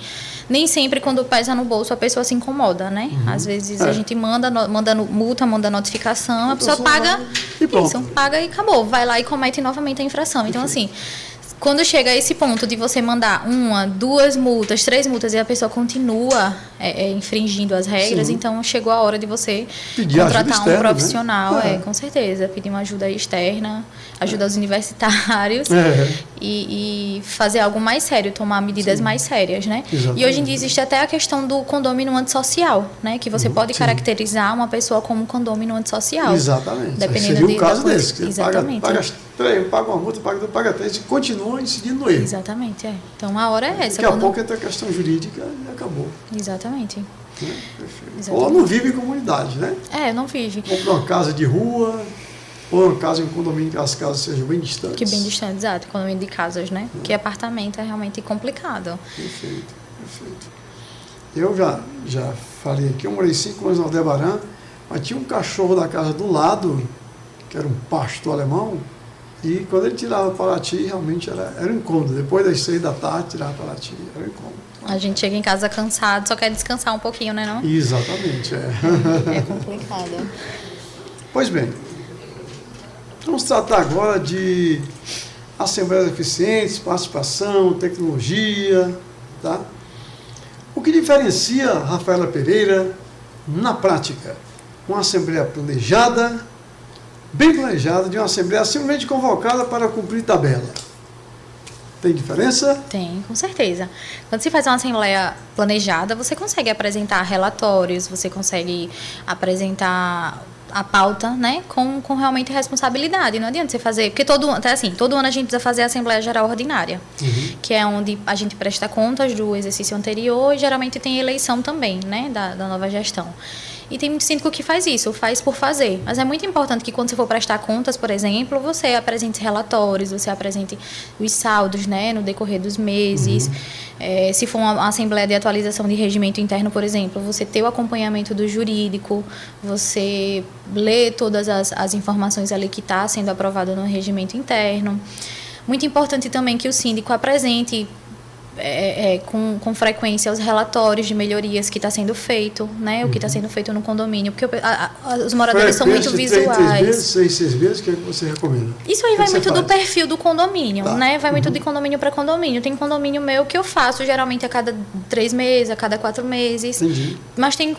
nem sempre quando pesa no bolso a pessoa se incomoda, né? Às vezes a gente manda multa, manda notificação, a pessoa paga, e pronto. isso, paga e acabou, vai lá e comete novamente a infração. Então assim, quando chega a esse ponto de você mandar 1, 2 multas, 3 multas e a pessoa continua infringindo as regras, Sim. então chegou a hora de você Pedir ajuda contratar externa, um profissional, né? com certeza, pedir uma ajuda externa, ajuda aos universitários e fazer algo mais sério, tomar medidas mais sérias, né? Exatamente. E hoje em dia existe até a questão do condômino antissocial, né? Que você pode caracterizar uma pessoa como condômino antissocial. Exatamente. Dependendo Seria um caso da desse, que você exatamente. paga uma multa, paga 3 e continua incidindo no erro. Exatamente, Então a hora é essa. Daqui a pouco entra a questão jurídica e acabou. Exatamente. Né? Perfeito. Exatamente. Ou não vive em comunidade, né? Não vive. Compra uma casa de rua, ou uma casa em condomínio que as casas sejam bem distantes. Que bem distante, exato, condomínio de casas, né? Que apartamento é realmente complicado. Perfeito, perfeito. Eu já falei aqui, eu morei 5 anos no Aldebaran, mas tinha um cachorro da casa do lado, que era um pastor alemão, e quando ele tirava para latir, realmente era um incômodo. Depois das 6 da tarde, tirava para latir, era um incômodo. A gente chega em casa cansado, só quer descansar um pouquinho, né, não? Exatamente, É complicado. Pois bem, vamos tratar agora de assembleias eficientes, participação, tecnologia, tá? O que diferencia, Rafaela Pereira, na prática, uma assembleia planejada, bem planejada, de uma assembleia simplesmente convocada para cumprir tabela? Tem diferença? Tem, com certeza. Quando se faz uma assembleia planejada, você consegue apresentar relatórios, você consegue apresentar a pauta, né, com realmente responsabilidade. Não adianta você fazer, porque todo ano a gente precisa fazer a Assembleia Geral Ordinária, que é onde a gente presta contas do exercício anterior e geralmente tem eleição também, né, da nova gestão. E tem muito síndico que faz isso, faz por fazer. Mas é muito importante que quando você for prestar contas, por exemplo, você apresente relatórios, você apresente os saldos, né, no decorrer dos meses. Se for uma assembleia de atualização de regimento interno, por exemplo, você ter o acompanhamento do jurídico, você ler todas as informações ali que está sendo aprovado no regimento interno. Muito importante também que o síndico apresente com frequência os relatórios de melhorias que está sendo feito, né? O que está sendo feito no condomínio, porque os moradores são muito visuais. 3 meses, 6 meses, o que é que você recomenda? Isso aí vai muito do faz? perfil do condomínio, né? Vai muito de condomínio para condomínio. Tem condomínio meu que eu faço geralmente a cada 3 meses, a cada 4 meses. Entendi. Mas tem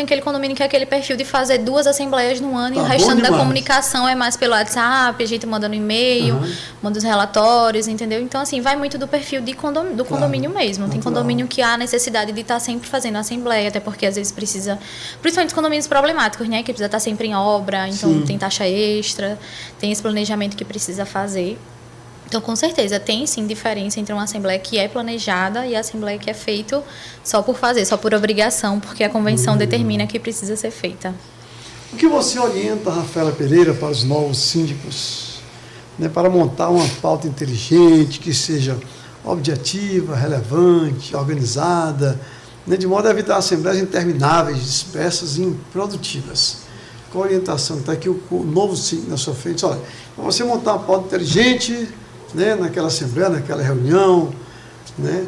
aquele condomínio que é aquele perfil de fazer 2 assembleias no ano e o Tá restante bom da demais. comunicação é mais pelo WhatsApp, a gente manda no e-mail, manda os relatórios, entendeu? Então, assim, vai muito do perfil do condomínio mesmo. Tem Natural. condomínio que há necessidade de estar sempre fazendo assembleia, até porque às vezes precisa, principalmente os condomínios problemáticos, né? Que precisa estar sempre em obra, então Sim. tem taxa extra, tem esse planejamento que precisa fazer. Então, com certeza, tem sim diferença entre uma assembleia que é planejada e a assembleia que é feita só por fazer, só por obrigação, porque a convenção determina que precisa ser feita. O que você orienta, Rafaela Pereira, para os novos síndicos, né, para montar uma pauta inteligente, que seja objetiva, relevante, organizada, né, de modo a evitar assembleias intermináveis, dispersas e improdutivas? com a orientação, está aqui o novo síndico na sua frente, olha, para você montar uma pauta inteligente, né, naquela assembleia, naquela reunião, né,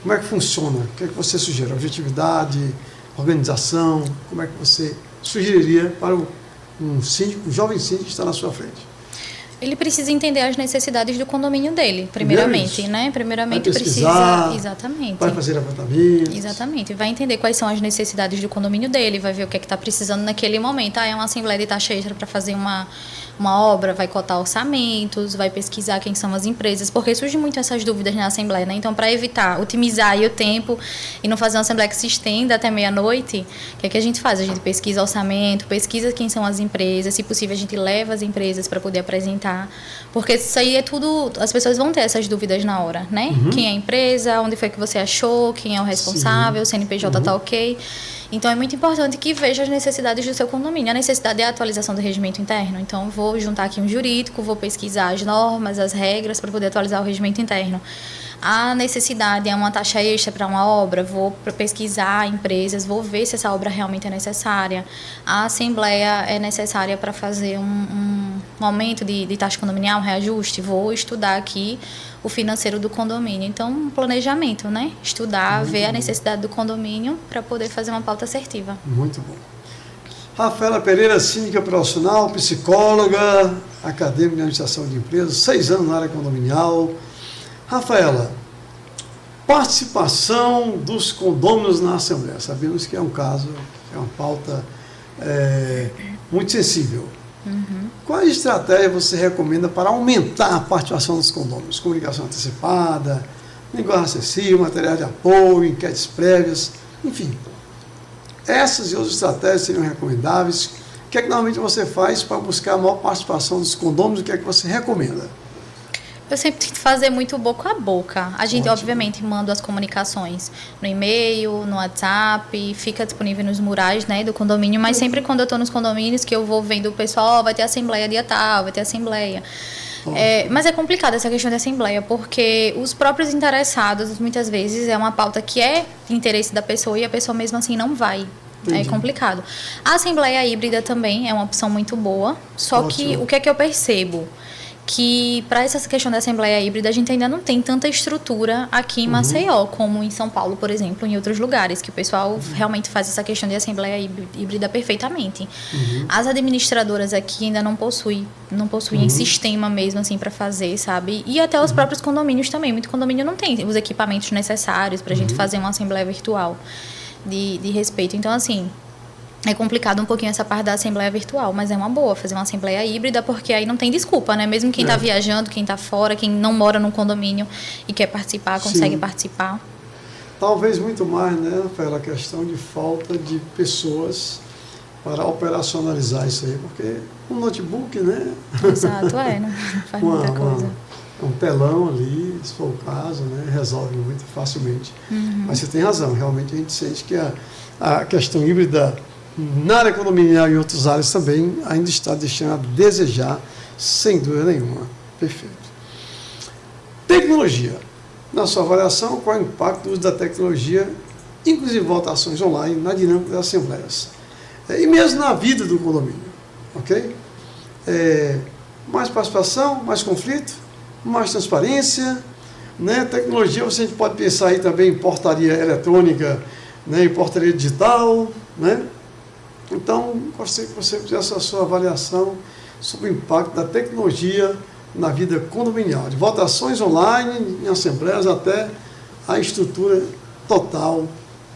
como é que funciona? O que é que você sugere? Objetividade, organização, como é que você sugeriria para um síndico, um jovem síndico que está na sua frente? Ele precisa entender as necessidades do condomínio dele, primeiramente, né? Primeiramente vai pesquisar, precisa, exatamente. Vai fazer levantamentos. Exatamente. Vai entender quais são as necessidades do condomínio dele, vai ver o que é que está precisando naquele momento. É uma assembleia de taxa extra para fazer uma obra, vai cotar orçamentos, vai pesquisar quem são as empresas, porque surgem muito essas dúvidas na assembleia, né? Então, para evitar, otimizar aí o tempo e não fazer uma assembleia que se estenda até meia-noite, o que é que a gente faz? A gente pesquisa orçamento, pesquisa quem são as empresas, se possível a gente leva as empresas para poder apresentar, porque isso aí é tudo, as pessoas vão ter essas dúvidas na hora, né? Quem é a empresa, onde foi que você achou, quem é o responsável, o CNPJ está ok. Então, é muito importante que veja as necessidades do seu condomínio. A necessidade é a atualização do regimento interno. Então, vou juntar aqui um jurídico, vou pesquisar as normas, as regras para poder atualizar o regimento interno. A necessidade é uma taxa extra para uma obra, vou pesquisar empresas, vou ver se essa obra realmente é necessária. A assembleia é necessária para fazer um aumento de taxa condominial, um reajuste, vou estudar aqui o financeiro do condomínio. Então, um planejamento, né? Estudar, muito ver bom. A necessidade do condomínio para poder fazer uma pauta assertiva. Muito bom. Rafaela Pereira, síndica profissional, psicóloga, acadêmica de administração de empresas, 6 anos na área condominial. Rafaela, participação dos condôminos na Assembleia. Sabemos que é um caso, é uma pauta muito sensível. Qual estratégia você recomenda para aumentar a participação dos condôminos? Comunicação antecipada, linguagem acessível, material de apoio, enquetes prévias, enfim. Essas e outras estratégias seriam recomendáveis. O que é que normalmente você faz para buscar a maior participação dos condôminos? O que é que você recomenda? Eu sempre tento fazer muito boca a boca. A gente, obviamente, manda as comunicações no e-mail, no WhatsApp, fica disponível nos murais, né, do condomínio, mas sempre quando eu estou nos condomínios que eu vou vendo o pessoal, vai ter assembleia dia tal, vai ter assembleia. Mas é complicado essa questão de assembleia, porque os próprios interessados, muitas vezes, é uma pauta que é de interesse da pessoa e a pessoa mesmo assim não vai. Entendi. É complicado. A assembleia híbrida também é uma opção muito boa, só que o que é que eu percebo? Que para essa questão da assembleia híbrida a gente ainda não tem tanta estrutura aqui em Maceió, como em São Paulo, por exemplo, em outros lugares, que o pessoal realmente faz essa questão de assembleia híbrida perfeitamente. As administradoras aqui ainda não possuem sistema mesmo assim para fazer, sabe? E até os próprios condomínios também. Muito condomínio não tem os equipamentos necessários para a gente fazer uma assembleia virtual de respeito. Então, assim, é complicado um pouquinho essa parte da assembleia virtual, mas é uma boa fazer uma assembleia híbrida, porque aí não tem desculpa, né? Mesmo quem está viajando, quem está fora, quem não mora num condomínio e quer participar, consegue participar. Talvez muito mais, né, pela questão de falta de pessoas para operacionalizar isso aí, porque um notebook, né? Exato, não faz muita coisa. Um telão ali, se for o caso, né, resolve muito facilmente. Mas você tem razão, realmente a gente sente que a questão híbrida na área condominial e em outras áreas também ainda está deixando a desejar, sem dúvida nenhuma. Perfeito. Tecnologia. Na sua avaliação, qual é o impacto do uso da tecnologia, inclusive votações online, na dinâmica das assembleias? E mesmo na vida do condomínio. Ok? Mais participação, mais conflito, mais transparência, né? Tecnologia, você pode pensar aí também em portaria eletrônica, né? Em portaria digital, né? Então, gostaria que você fizesse a sua avaliação sobre o impacto da tecnologia na vida condominial, de votações online, em assembleias, até a estrutura total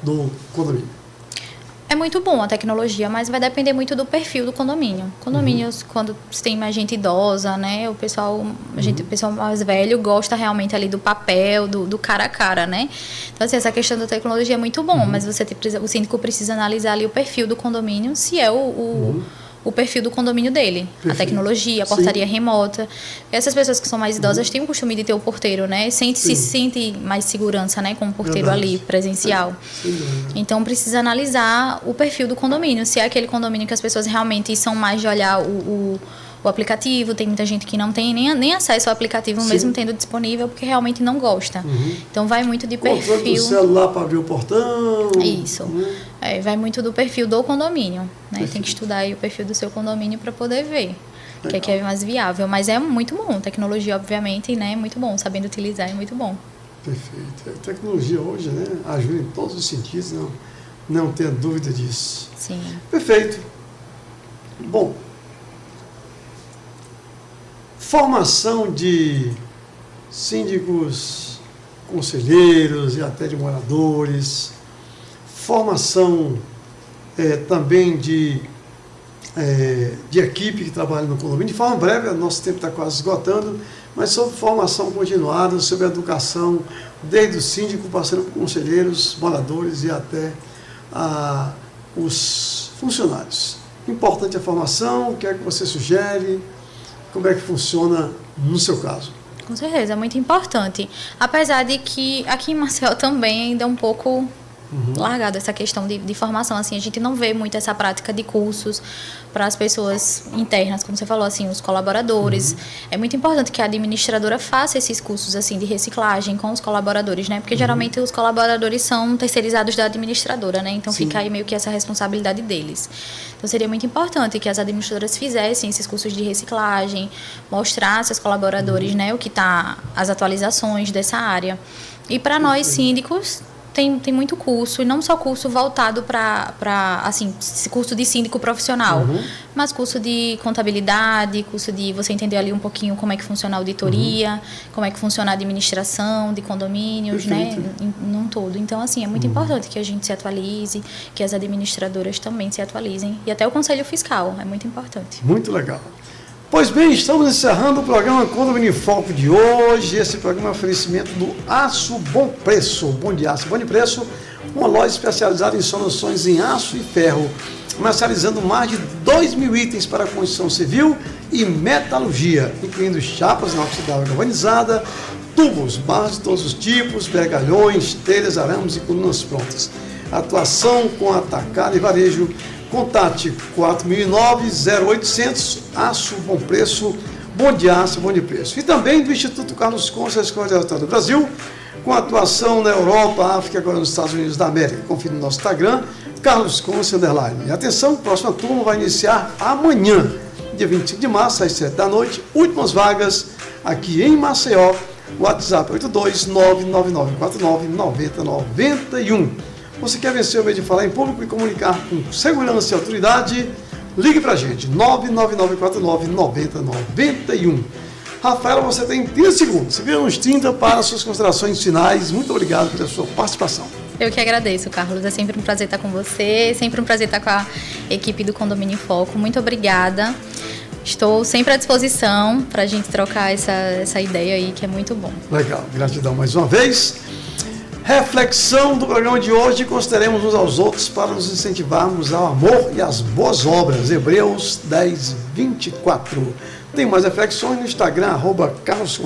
do condomínio. É muito bom a tecnologia, mas vai depender muito do perfil do condomínio. Condomínios, quando tem mais gente idosa, né? O pessoal mais velho gosta realmente ali do papel, do cara a cara, né? Então, assim, essa questão da tecnologia é muito bom, mas o síndico precisa analisar ali o perfil do condomínio, se é o perfil do condomínio dele. Perfeito. A tecnologia, a portaria remota. Essas pessoas que são mais idosas têm o costume de ter o porteiro, né? Se sente mais segurança, né? Com o porteiro ali, presencial. Então, precisa analisar o perfil do condomínio. Se é aquele condomínio que as pessoas realmente são mais de olhar o o aplicativo, tem muita gente que não tem nem acesso ao aplicativo, Sim. mesmo tendo disponível, porque realmente não gosta. Então vai muito de perfil. Controle do celular para abrir o portão. Isso. Vai muito do perfil do condomínio, né? Tem que estudar aí o perfil do seu condomínio para poder ver. Que é mais viável, mas é muito bom. Tecnologia, obviamente, né? É muito bom. Sabendo utilizar é muito bom. Perfeito. A tecnologia hoje, né, ajuda em todos os sentidos, não tenha dúvida disso. Sim. Perfeito. Bom, formação de síndicos, conselheiros e até de moradores, formação também de equipe que trabalha no condomínio. De forma breve, nosso tempo está quase esgotando, mas sobre formação continuada, sobre educação, desde o síndico, passando por conselheiros, moradores e até os funcionários. Importante a formação, o que é que você sugere, como é que funciona no seu caso? Com certeza, é muito importante. Apesar de que aqui em Maceió também ainda é um pouco largado essa questão de formação, assim, a gente não vê muito essa prática de cursos para as pessoas internas, como você falou, assim, os colaboradores. É muito importante que a administradora faça esses cursos, assim, de reciclagem com os colaboradores, né? Porque geralmente os colaboradores são terceirizados da administradora, né? Então fica aí meio que essa responsabilidade deles. Então seria muito importante que as administradoras fizessem esses cursos de reciclagem, mostrassem aos colaboradores, né, o que tá, as atualizações dessa área. E para nós síndicos tem muito curso, e não só curso voltado para assim, curso de síndico profissional, mas curso de contabilidade, curso de você entender ali um pouquinho como é que funciona a auditoria, como é que funciona a administração de condomínios, né, num todo. Então, assim, é muito importante que a gente se atualize, que as administradoras também se atualizem, e até o Conselho Fiscal, é muito importante. Muito legal. Pois bem, estamos encerrando o programa Condomínio em Foco de hoje. Esse programa é um oferecimento do Aço Bom Preço. Bom de Aço, Bom de Preço, uma loja especializada em soluções em aço e ferro, comercializando mais de 2.000 itens para construção civil e metalurgia, incluindo chapas inoxidável galvanizada, tubos, barras de todos os tipos, vergalhões, telhas, arames e colunas prontas. Atuação com atacado e varejo. Contate 4009-0800, Aço Bom Preço, Bom de Aço, Bom de Preço. E também do Instituto Carlos Conce, a Escola de Resultado do Brasil, com atuação na Europa, África e agora nos Estados Unidos da América. Confira no nosso Instagram, Carlos Conce _. E atenção, próxima turma vai iniciar amanhã, dia 25 de março, às 7 da noite, últimas vagas aqui em Maceió, WhatsApp 82999499091. Você quer vencer o medo de falar em público e comunicar com segurança e autoridade? Ligue para a gente, 999499091. Rafaela, você tem 30 segundos, se vira uns 30 para suas considerações finais. Muito obrigado pela sua participação. Eu que agradeço, Carlos. É sempre um prazer estar com você, sempre um prazer estar com a equipe do Condomínio em Foco. Muito obrigada. Estou sempre à disposição para a gente trocar essa ideia aí, que é muito bom. Legal, gratidão mais uma vez. Reflexão do programa de hoje: consideremos uns aos outros para nos incentivarmos ao amor e às boas obras. Hebreus 10:24. Tem mais reflexões no Instagram, @carlos_.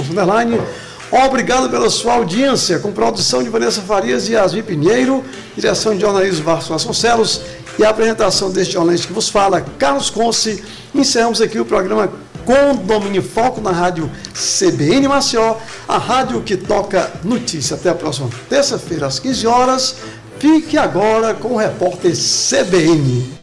Obrigado pela sua audiência, com produção de Vanessa Farias e Yasmin Pinheiro, direção de jornalismo Vasco Vasconcelos e a apresentação deste jornalista que vos fala, Carlos Conce. Encerramos aqui o programa Condomínio Foco na rádio CBN Maceió, a rádio que toca notícia. Até a próxima terça-feira, às 15 horas. Fique agora com o repórter CBN.